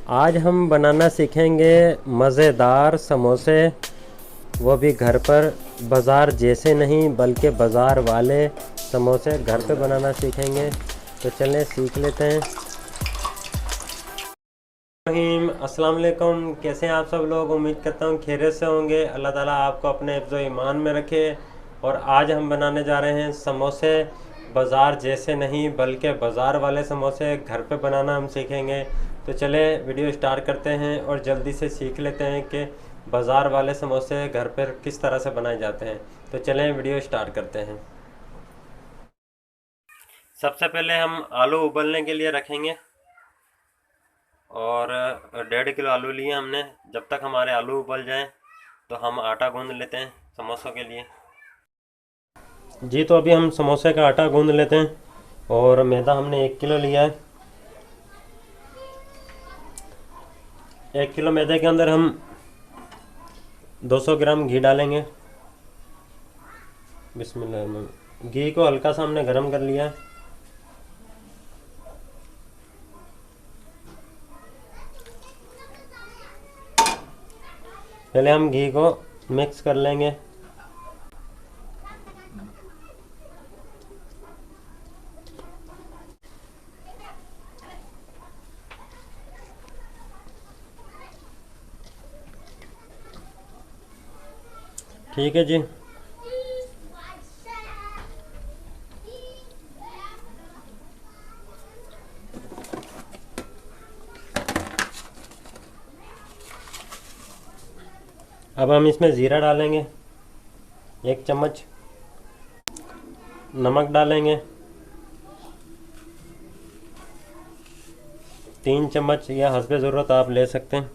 आज हम बनाना सीखेंगे मज़ेदार समोसे, वो भी घर पर। बाज़ार जैसे नहीं बल्कि बाज़ार वाले समोसे घर पे बनाना सीखेंगे। तो चलें सीख लेते हैं। रहीम अस्सलाम वालेकुम, कैसे हैं आप सब लोग। उम्मीद करता हूँ खैरियत से होंगे। अल्लाह ताला आपको अपने हिफ्ज़ ईमान में रखे। और आज हम बनाने जा रहे हैं समोसे। बाज़ार जैसे नहीं बल्कि बाज़ार वाले समोसे घर पे बनाना हम सीखेंगे। तो चले वीडियो स्टार्ट करते हैं और जल्दी से सीख लेते हैं कि बाज़ार वाले समोसे घर पर किस तरह से बनाए जाते हैं। तो चलें वीडियो स्टार्ट करते हैं। सबसे पहले हम आलू उबलने के लिए रखेंगे और 1.5 किलो आलू लिए हमने। जब तक हमारे आलू उबल जाएं तो हम आटा गूंद लेते हैं समोसों के लिए। जी तो अभी हम समोसे का आटा गूंद लेते हैं। और मैदा हमने 1 किलो लिया है। 1 किलो मैदे के अंदर हम 200 ग्राम घी डालेंगे। बिस्मिल्लाह। घी को हल्का सा हमने गर्म कर लिया है। पहले हम घी को मिक्स कर लेंगे। ठीक है जी। अब हम इसमें ज़ीरा डालेंगे 1 चम्मच। नमक डालेंगे 3 चम्मच, या हस्बे ज़रूरत आप ले सकते हैं।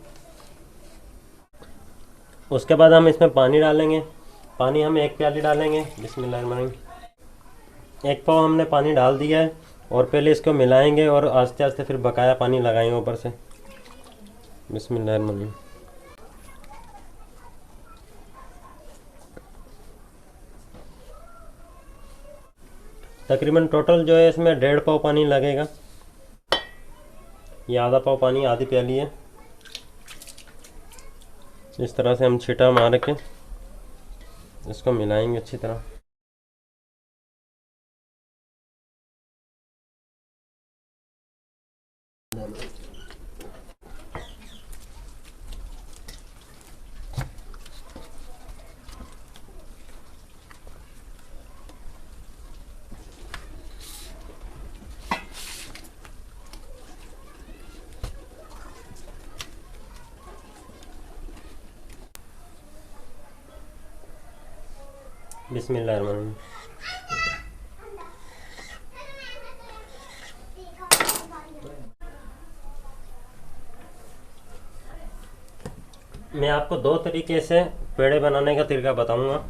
उसके बाद हम इसमें पानी डालेंगे। पानी हम 1 प्याली डालेंगे। बिस्मिल्लाहिर्रहमानिर्रहीम। 1 पाव हमने पानी डाल दिया है और पहले इसको मिलाएंगे और आस्ते आस्ते फिर बकाया पानी लगाएंगे ऊपर से। बिस्मिल्लाहिर्रहमानिर्रहीम। तकरीबन टोटल जो है इसमें 1.5 पाव पानी लगेगा। ये आधा पाव पानी, आधी प्याली है। इस तरह से हम छिटा मार के इसको मिलाएंगे अच्छी तरह। बिस्मिल्लाहिर्रहमानिर्रहीम। मैं आपको 2 तरीके से पेड़े बनाने का तरीका बताऊंगा।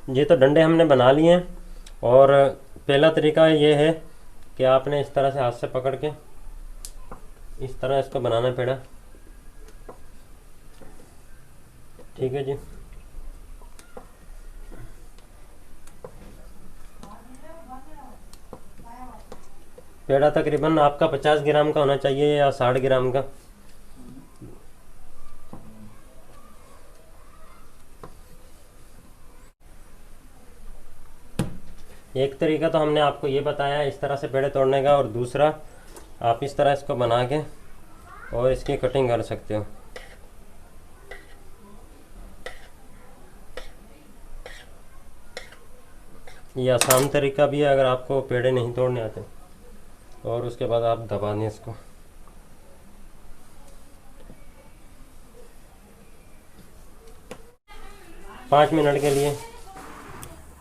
ये तो डंडे हमने बना लिए हैं। और पहला तरीका ये है कि आपने इस तरह से हाथ से पकड़ के इस तरह इसको बनाना है पेड़ा। ठीक है जी। पेड़ा तकरीबन आपका 50 ग्राम का होना चाहिए या 60 ग्राम का। एक तरीका तो हमने आपको ये बताया इस तरह से पेड़े तोड़ने का, और दूसरा आप इस तरह इसको बना के और इसकी कटिंग कर सकते हो। ये आसान तरीका भी है अगर आपको पेड़े नहीं तोड़ने आते। और उसके बाद आप दबा दें इसको। पाँच मिनट के लिए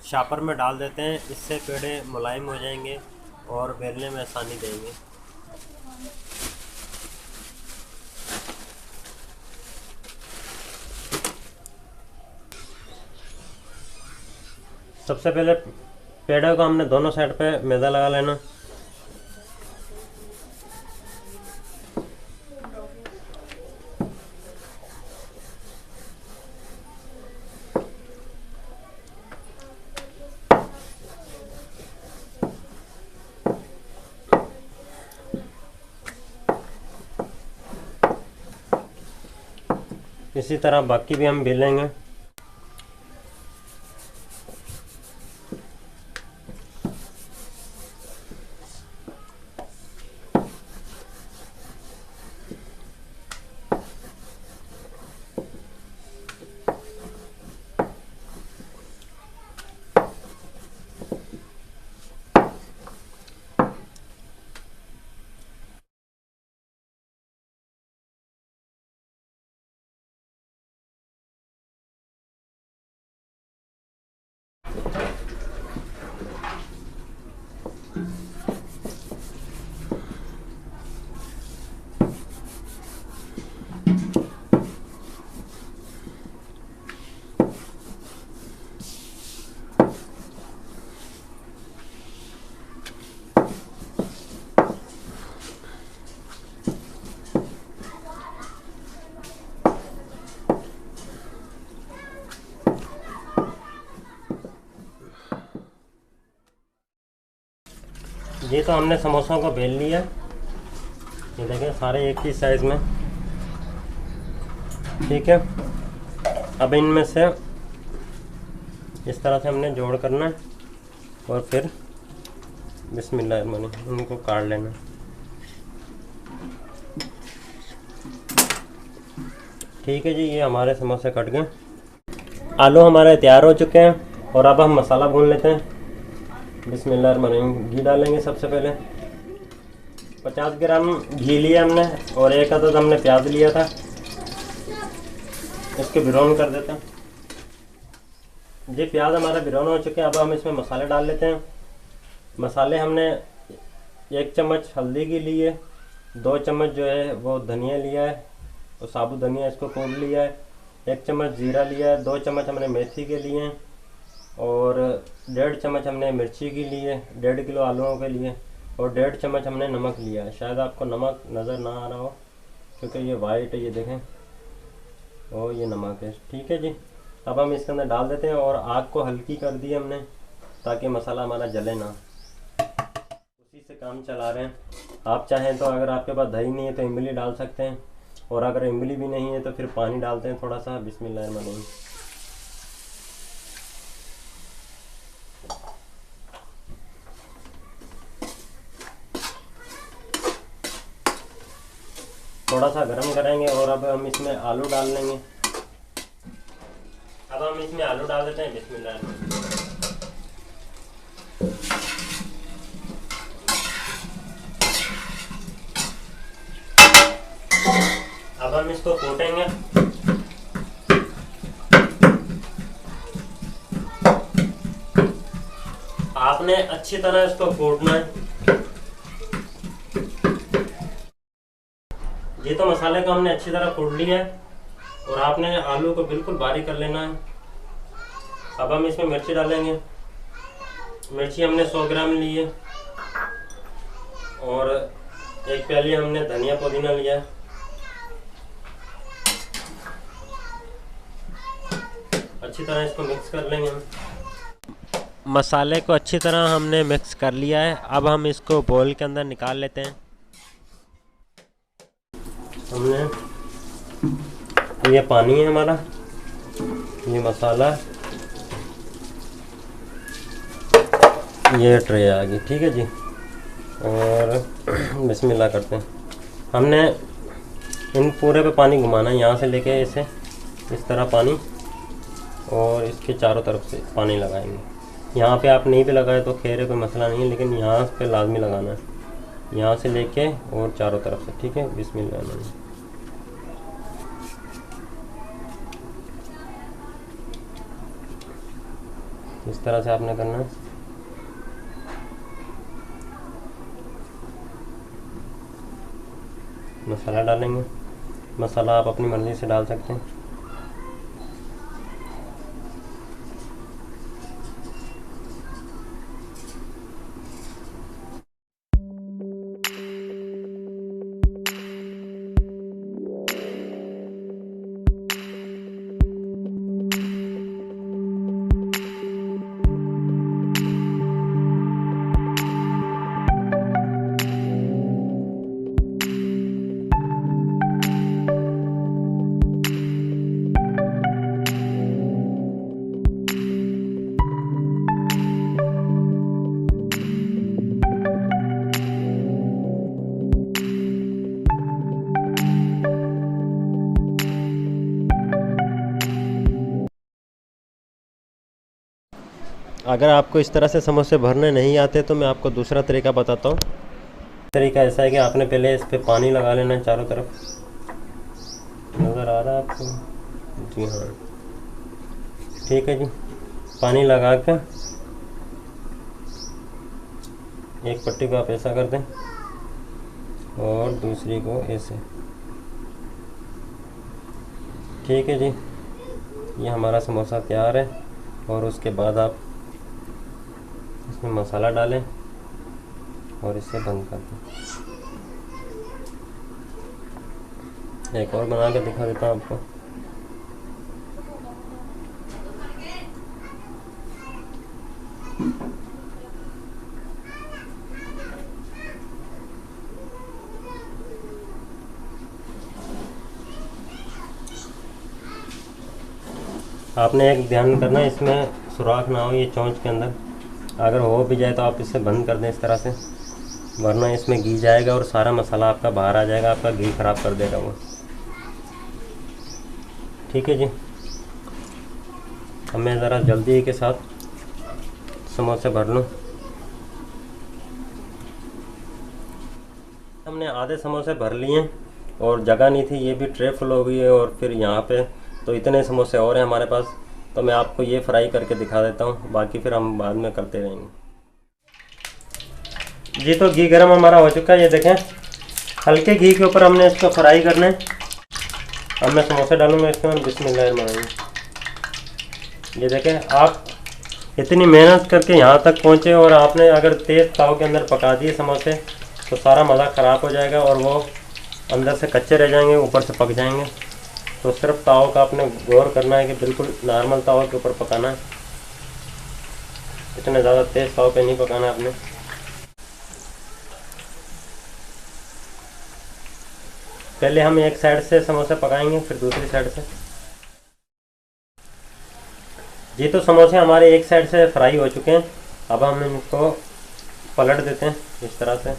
शापर में डाल देते हैं। इससे पेड़े मुलायम हो जाएंगे और बेलने में आसानी देंगे। सबसे पहले पेड़े को हमने दोनों साइड पे मैदा लगा लेना। इसी तरह बाकी भी हम बेलेंगे। ये तो हमने समोसों को बेल लिया। ये देखें सारे एक ही साइज़ में, ठीक है। अब इनमें से इस तरह से हमने जोड़ करना है और फिर बिस्मिल्लाहिर्रहमानिर्रहीम इनको काट लेना। ठीक है जी, ये हमारे समोसे कट गए। आलू हमारे तैयार हो चुके हैं और अब हम मसाला भून लेते हैं। बिस्मिल्लाहिर्रहमानिर्रहीम घी डालेंगे सबसे पहले। 50 ग्राम घी लिया हमने और एक अदद हमने प्याज लिया था, इसके ब्राउन कर देते हैं। जी प्याज हमारा ब्राउन हो चुके हैं। अब हम इसमें मसाले डाल लेते हैं। मसाले हमने 1 चम्मच हल्दी की ली है, 2 चम्मच जो है वो धनिया लिया है और साबुत धनिया इसको कूट लिया है, 1 चम्मच जीरा लिया है, 2 चम्मच हमने मेथी के लिए हैं और 1.5 चम्मच हमने मिर्ची की ली है 1.5 किलो आलूओं के लिए, और 1.5 चम्मच हमने नमक लिया है। शायद आपको नमक नज़र ना आ रहा हो क्योंकि ये वाइट है, ये देखें, और ये नमक है, ठीक है जी। अब हम इसके अंदर डाल देते हैं और आग को हल्की कर दी हमने ताकि मसाला हमारा जले ना, उसी से काम चला रहे हैं। आप चाहें तो अगर आपके पास दही नहीं है तो इमली डाल सकते हैं, और अगर इमली भी नहीं है तो फिर पानी डालते हैं थोड़ा सा। बिस्मिल्लाहिर्रहमानिर्रहीम। थोड़ा सा गर्म करेंगे और अब हम इसमें आलू डाल लेंगे। अब हम इसमें आलू डाल देते हैं। बिस्मिल्लाहिर्रहमानिर्रहीम। अब हम इसको कूटेंगे। आपने अच्छी तरह इसको कूटना है। ये तो मसाले को हमने अच्छी तरह कूट लिया है और आपने आलू को बिल्कुल बारीक कर लेना है। अब हम इसमें मिर्ची डालेंगे। मिर्ची हमने 100 ग्राम ली है और 1 प्याली हमने धनिया पुदीना लिया है। अच्छी तरह इसको मिक्स कर लेंगे हम। मसाले को अच्छी तरह हमने मिक्स कर लिया है। अब हम इसको बोल के अंदर निकाल लेते हैं। हमने ये पानी है हमारा, ये मसाला, ये ट्रे आ गई, ठीक है जी। और बिस्मिल्लाह करते हैं। हमने इन पूरे पे पानी घुमाना है, यहाँ से लेके इसे इस तरह पानी, और इसके चारों तरफ से पानी लगाएंगे। यहाँ पे आप नहीं भी लगाए तो खैर है, कोई मसला नहीं है, लेकिन यहाँ पे लाजमी लगाना है, यहाँ से लेके और चारों तरफ से, ठीक है। बिस्मिल्लाह। इस तरह से आपने करना है। मसाला डालेंगे। मसाला आप अपनी मर्ज़ी से डाल सकते हैं। अगर आपको इस तरह से समोसे भरने नहीं आते तो मैं आपको दूसरा तरीका बताता हूँ। तरीका ऐसा है कि आपने पहले इस पर पानी लगा लेना है चारों तरफ। नज़र आ रहा है आपको? जी हाँ, ठीक है जी। पानी लगा के एक पट्टी को आप ऐसा कर दें और दूसरी को ऐसे। ठीक है जी, ये हमारा समोसा तैयार है। और उसके बाद आप इसमें मसाला डालें और इसे बंद कर दें। एक और बना के दिखा देता हूँ आपको। आपने एक ध्यान करना है, इसमें सुराख ना हो ये चोंच के अंदर। अगर हो भी जाए तो आप इसे बंद कर दें इस तरह से, वरना इसमें घी जाएगा और सारा मसाला आपका बाहर आ जाएगा, आपका घी ख़राब कर देगा वो। ठीक है जी। अब मैं ज़रा जल्दी के साथ समोसे भर लूँ। हमने आधे समोसे भर लिए और जगह नहीं थी, ये भी ट्रे फुल हो गई है। और फिर यहाँ पे तो इतने समोसे और हैं हमारे पास, तो मैं आपको ये फ्राई करके दिखा देता हूँ, बाकी फिर हम बाद में करते रहेंगे। जी तो घी गरम हमारा हो चुका है, ये देखें। हल्के घी के ऊपर हमने इसको फ्राई करना है। अब मैं समोसे डालूंगा इसके अंदर। बिस्मिल्लाहिर्रहमानिर्रहीम। ये देखें, आप इतनी मेहनत करके यहाँ तक पहुँचे और आपने अगर तेज़ ताव के अंदर पका दिए समोसे तो सारा मज़ा ख़राब हो जाएगा और वो अंदर से कच्चे रह जाएंगे, ऊपर से पक जाएंगे। तो सिर्फ ताव का आपने गौर करना है कि बिल्कुल नॉर्मल ताव के ऊपर पकाना है, इतने ज़्यादा तेज़ ताव पे नहीं पकाना है आपने। पहले हम एक साइड से समोसे पकाएंगे, फिर दूसरी साइड से। जी तो समोसे हमारे एक साइड से फ्राई हो चुके हैं। अब हम इनको पलट देते हैं इस तरह से।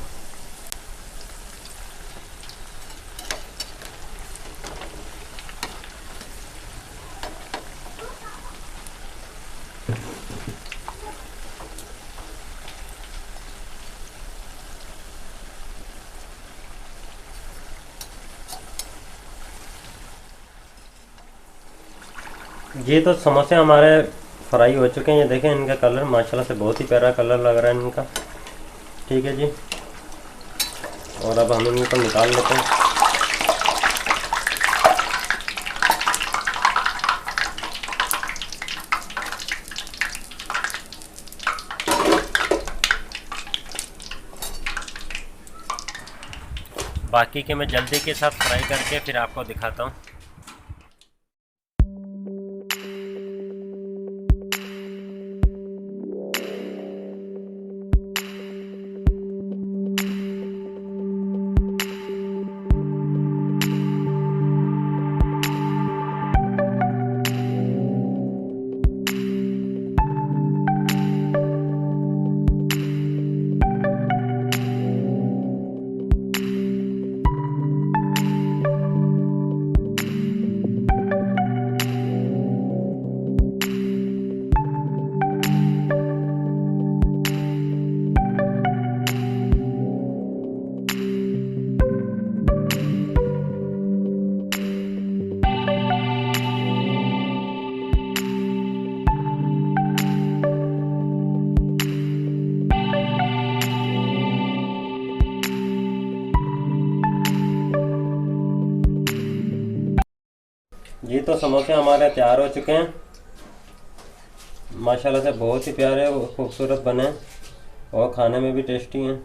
जी तो समोसे हमारे फ्राई हो चुके हैं। ये देखें, इनका कलर माशाल्लाह से बहुत ही प्यारा कलर लग रहा है इनका। ठीक है जी, और अब हम इनको निकाल लेते हैं। बाकी के मैं जल्दी के साथ फ्राई करके फिर आपको दिखाता हूँ। जी तो समोसे हमारे तैयार हो चुके हैं। माशाल्लाह से बहुत ही प्यारे और खूबसूरत बने और खाने में भी टेस्टी हैं।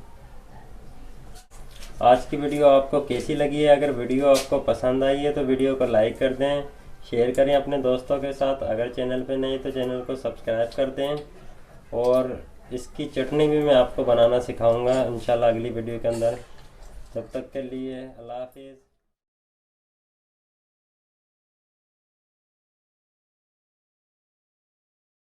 आज की वीडियो आपको कैसी लगी है? अगर वीडियो आपको पसंद आई है तो वीडियो को लाइक कर दें, शेयर करें अपने दोस्तों के साथ। अगर चैनल पे नहीं तो चैनल को सब्सक्राइब कर दें। और इसकी चटनी भी मैं आपको बनाना सिखाऊंगा इंशाल्लाह अगली वीडियो के अंदर। तब तक के लिए अल्लाह हाफिज़।